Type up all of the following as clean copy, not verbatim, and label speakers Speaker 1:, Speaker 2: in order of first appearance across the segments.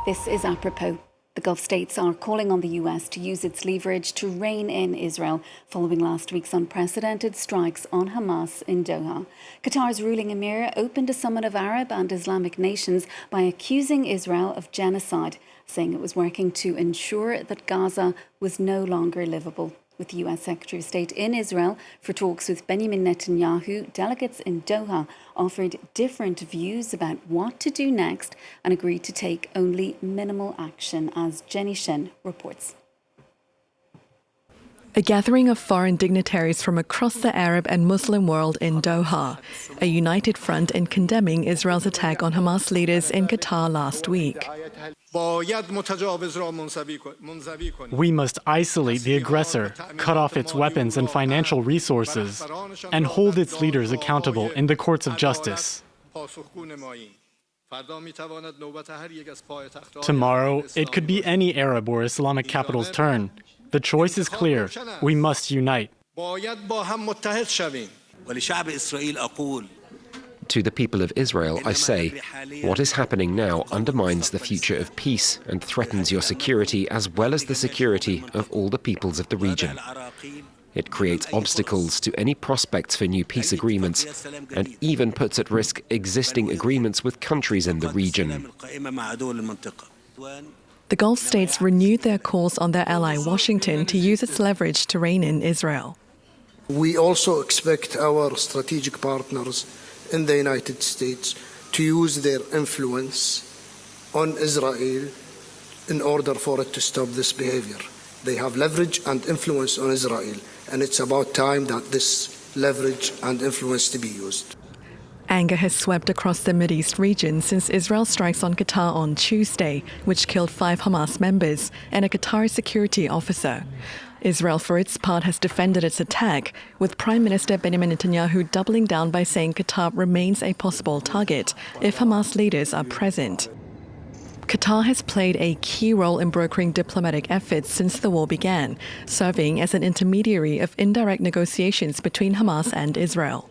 Speaker 1: This is apropos. The Gulf states are calling on the US to use its leverage to rein in Israel following last week's unprecedented strikes on Hamas in Doha. Qatar's ruling emir opened a summit of Arab and Islamic nations by accusing Israel of genocide, saying it was working to ensure that Gaza was no longer livable. With the US Secretary of State in Israel for talks with Benjamin Netanyahu, delegates in Doha offered different views about what to do next and agreed to take only minimal action, as Jenny Shen reports.
Speaker 2: A gathering of foreign dignitaries from across the Arab and Muslim world in Doha, a united front in condemning Israel's attack on Hamas leaders in Qatar last week.
Speaker 3: We must isolate the aggressor, cut off its weapons and financial resources, and hold its leaders accountable in the courts of justice. Tomorrow, it could be any Arab or Islamic capital's turn. The choice is clear. We must unite.
Speaker 4: To the people of Israel, I say, what is happening now undermines the future of peace and threatens your security as well as the security of all the peoples of the region. It creates obstacles to any prospects for new peace agreements and even puts at risk existing agreements with countries in the region.
Speaker 2: The Gulf states renewed their calls on their ally Washington to use its leverage to rein in Israel.
Speaker 5: We also expect our strategic partners in the United States to use their influence on Israel in order for it to stop this behavior. They have leverage and influence on Israel, and it's about time that this leverage and influence to be used.
Speaker 2: Anger has swept across the Mideast region since Israel strikes on Qatar on Tuesday, which killed 5 Hamas members and a Qatari security officer. Israel, for its part, has defended its attack, with Prime Minister Benjamin Netanyahu doubling down by saying Qatar remains a possible target if Hamas leaders are present. Qatar has played a key role in brokering diplomatic efforts since the war began, serving as an intermediary of indirect negotiations between Hamas and Israel.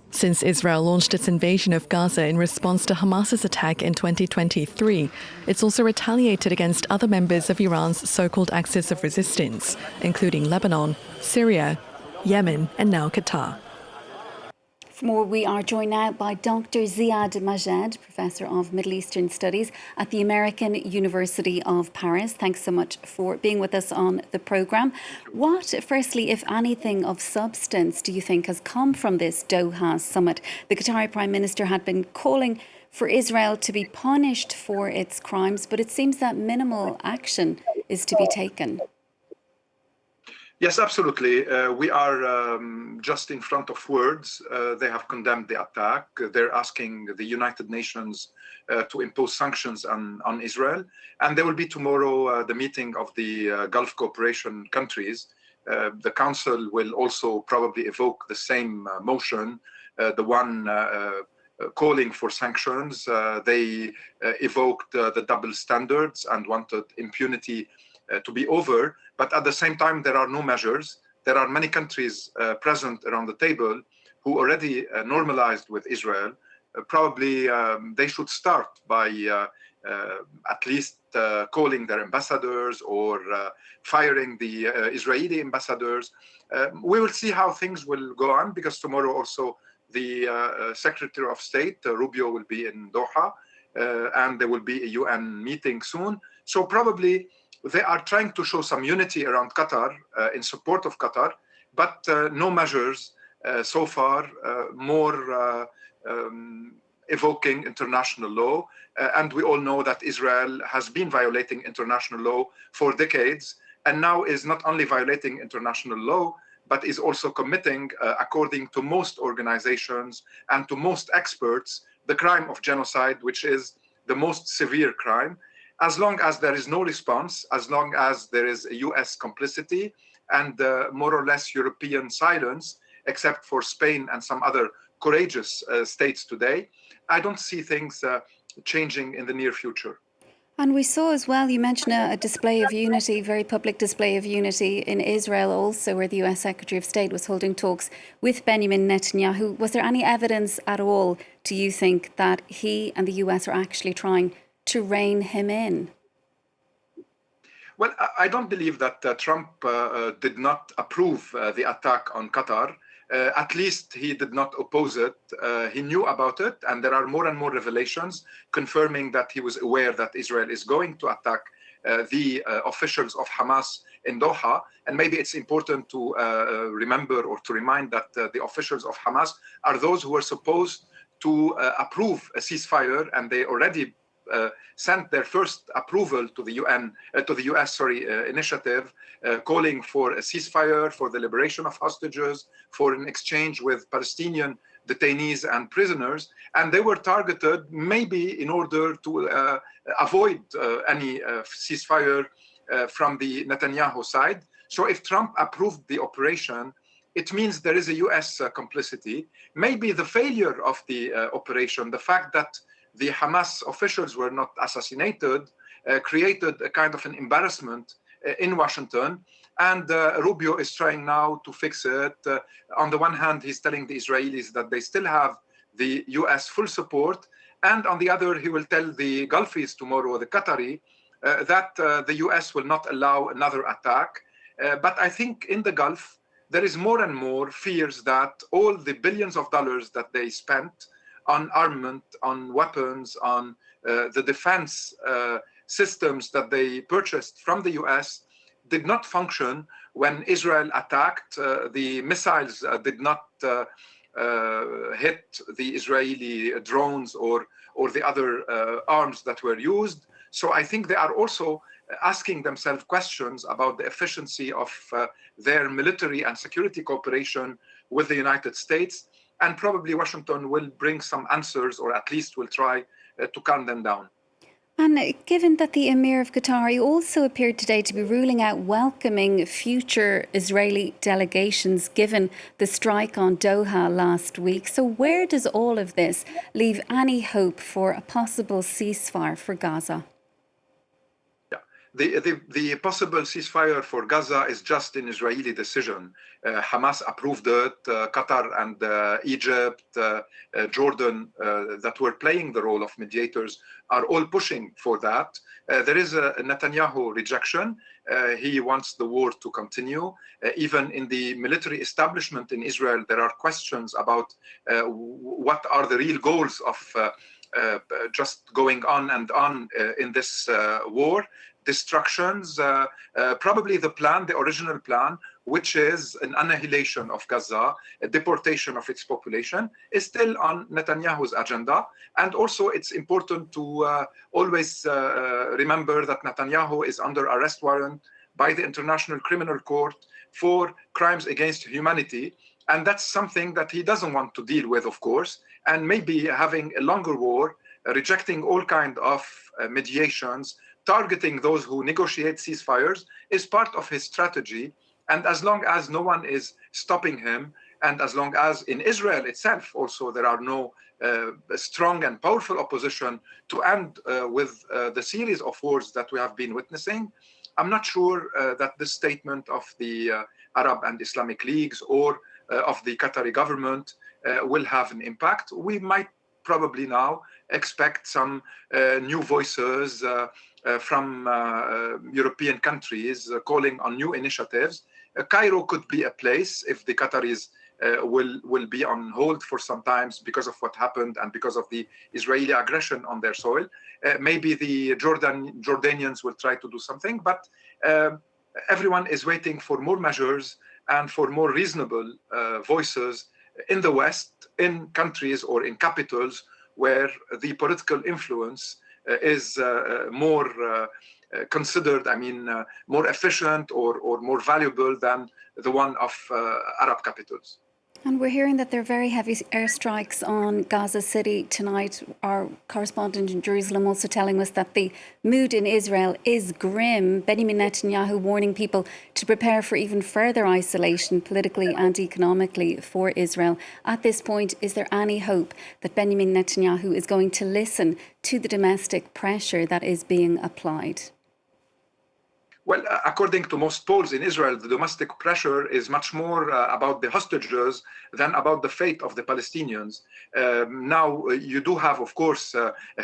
Speaker 2: Since Israel launched its invasion of Gaza in response to Hamas's attack in 2023, it's also retaliated against other members of Iran's so-called axis of resistance, including Lebanon, Syria, Yemen, and now Qatar.
Speaker 1: For more, we are joined now by Dr. Ziad Majed, Professor of Middle Eastern Studies at the American University of Paris. Thanks so much for being with us on the programme. What, firstly, if anything of substance, do you think has come from this Doha summit? The Qatari Prime Minister had been calling for Israel to be punished for its crimes, but it seems that minimal action is to be taken.
Speaker 6: Yes, absolutely. We are just in front of words. They have condemned the attack. They're asking the United Nations to impose sanctions on Israel. And there will be tomorrow the meeting of the Gulf Cooperation countries. The Council will also probably evoke the same motion, the one calling for sanctions. They evoked the double standards and wanted impunity to be over, but at the same time, there are no measures. There are many countries present around the table who already normalized with Israel. Probably they should start by at least calling their ambassadors or firing the Israeli ambassadors. We will see how things will go on, because tomorrow also the Secretary of State, Rubio, will be in Doha, and there will be a UN meeting soon. So probably they are trying to show some unity around Qatar, in support of Qatar, but no measures so far, more evoking international law. And we all know that Israel has been violating international law for decades, and now is not only violating international law, but is also committing, according to most organizations and to most experts, the crime of genocide, which is the most severe crime. As long as there is no response, as long as there is a US complicity and more or less European silence, except for Spain and some other courageous states today, I don't see things changing in the near future.
Speaker 1: And we saw as well, you mentioned a display of unity, very public display of unity in Israel also, where the US Secretary of State was holding talks with Benjamin Netanyahu. Was there any evidence at all, do you think, that he and the US are actually trying to rein him in?
Speaker 6: Well, I don't believe that Trump did not approve the attack on Qatar. At least he did not oppose it. He knew about it, and there are more and more revelations confirming that he was aware that Israel is going to attack the officials of Hamas in Doha. And maybe it's important to remember or to remind that the officials of Hamas are those who were supposed to approve a ceasefire, and they already sent their first approval to the US initiative, calling for a ceasefire, for the liberation of hostages, for an exchange with Palestinian detainees and prisoners. And they were targeted maybe in order to avoid any ceasefire from the Netanyahu side. So if Trump approved the operation, it means there is a US complicity. Maybe the failure of the operation, the fact that the Hamas officials were not assassinated, created a kind of an embarrassment in Washington. And Rubio is trying now to fix it. On the one hand, he's telling the Israelis that they still have the US full support. And on the other, he will tell the Gulfies tomorrow, the Qatari, that the US will not allow another attack. But I think in the Gulf, there is more and more fears that all the billions of dollars that they spent on armament, on weapons, on the defense systems that they purchased from the US did not function when Israel attacked. The missiles did not hit the Israeli drones or the other arms that were used. So I think they are also asking themselves questions about the efficiency of their military and security cooperation with the United States. And probably Washington will bring some answers, or at least will try to calm them down.
Speaker 1: And given that the Emir of Qatar also appeared today to be ruling out welcoming future Israeli delegations given the strike on Doha last week. So where does all of this leave any hope for a possible ceasefire for Gaza?
Speaker 6: The possible ceasefire for Gaza is just an Israeli decision. Hamas approved it. Qatar and Egypt, Jordan, that were playing the role of mediators, are all pushing for that. There is a Netanyahu rejection. He wants the war to continue. Even in the military establishment in Israel, there are questions about what are the real goals of just going on and on in this war. Destructions, probably the original plan, which is an annihilation of Gaza, a deportation of its population, is still on Netanyahu's agenda. And also it's important to always remember that Netanyahu is under arrest warrant by the International Criminal Court for crimes against humanity. And that's something that he doesn't want to deal with, of course, and maybe having a longer war, rejecting all kind of mediations, targeting those who negotiate ceasefires is part of his strategy. And as long as no one is stopping him, and as long as in Israel itself also there are no strong and powerful opposition to end with the series of wars that we have been witnessing, I'm not sure that this statement of the Arab and Islamic leagues or of the Qatari government will have an impact. We might probably now expect some new voices from European countries calling on new initiatives. Cairo could be a place if the Qataris will be on hold for some time because of what happened and because of the Israeli aggression on their soil. Maybe the Jordanians will try to do something, but everyone is waiting for more measures and for more reasonable voices in the West, in countries or in capitals where the political influence is more considered, more efficient or more valuable than the one of Arab capitals.
Speaker 1: And we're hearing that there are very heavy airstrikes on Gaza City tonight. Our correspondent in Jerusalem also telling us that the mood in Israel is grim. Benjamin Netanyahu warning people to prepare for even further isolation politically and economically for Israel. At this point, is there any hope that Benjamin Netanyahu is going to listen to the domestic pressure that is being applied?
Speaker 6: Well, according to most polls in Israel, the domestic pressure is much more about the hostages than about the fate of the Palestinians. Now, you do have, of course,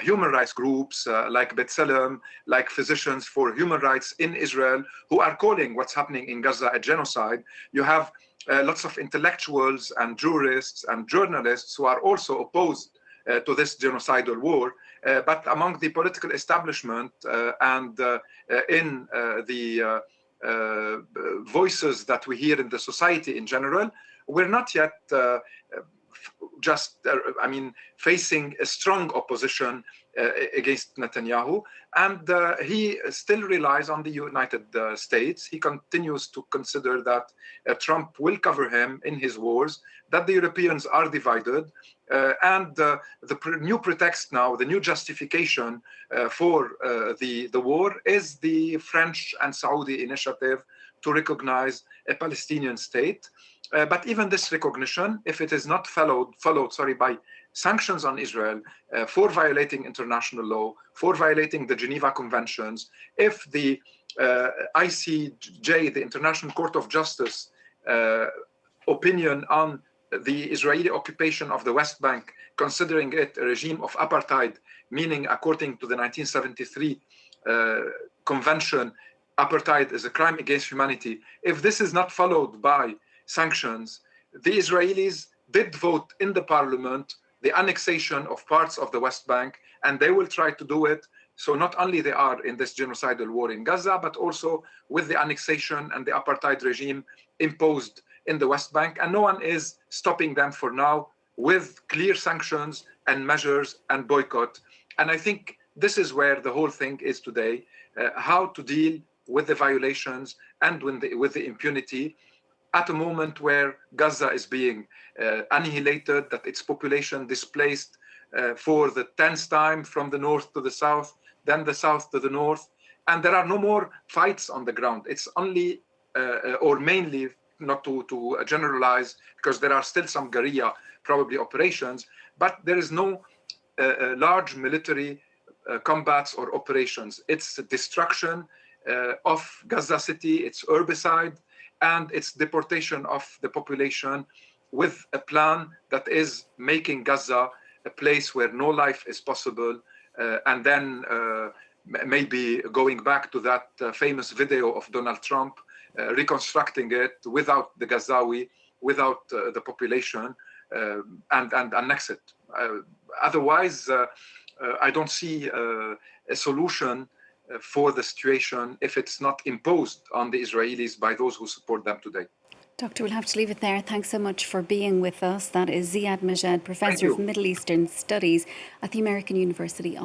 Speaker 6: human rights groups like B'Tselem, like Physicians for Human Rights in Israel, who are calling what's happening in Gaza a genocide. You have lots of intellectuals and jurists and journalists who are also opposed to this genocidal war. But among the political establishment and in the voices that we hear in the society in general, we're not yet facing a strong opposition against Netanyahu. And he still relies on the United States. He continues to consider that Trump will cover him in his wars, that the Europeans are divided, and the new pretext now, the new justification for the war is the French and Saudi initiative to recognize a Palestinian state. But even this recognition, if it is not followed by sanctions on Israel for violating international law, for violating the Geneva Conventions, if the ICJ, the International Court of Justice, opinion on the Israeli occupation of the West Bank, considering it a regime of apartheid, meaning according to the 1973 convention, apartheid is a crime against humanity. If this is not followed by sanctions, the Israelis did vote in the parliament the annexation of parts of the West Bank, and they will try to do it. So not only they are in this genocidal war in Gaza, but also with the annexation and the apartheid regime imposed in the West Bank, and no one is stopping them for now with clear sanctions and measures and boycott. And I think this is where the whole thing is today, how to deal with the violations and with the impunity at a moment where Gaza is being annihilated, that its population displaced for the 10th time from the north to the south, then the south to the north, and there are no more fights on the ground. It's only, or mainly, not to generalize, because there are still some guerrilla, probably operations, but there is no large military combats or operations. It's destruction of Gaza City, it's herbicide, and its deportation of the population with a plan that is making Gaza a place where no life is possible, and then maybe going back to that famous video of Donald Trump, reconstructing it without the Gazawi, without the population, and annex it. Otherwise, I don't see a solution for the situation if it's not imposed on the Israelis by those who support them today.
Speaker 1: Doctor, we'll have to leave it there. Thanks so much for being with us. That is Ziad Majed, Professor of Middle Eastern Studies at the American University of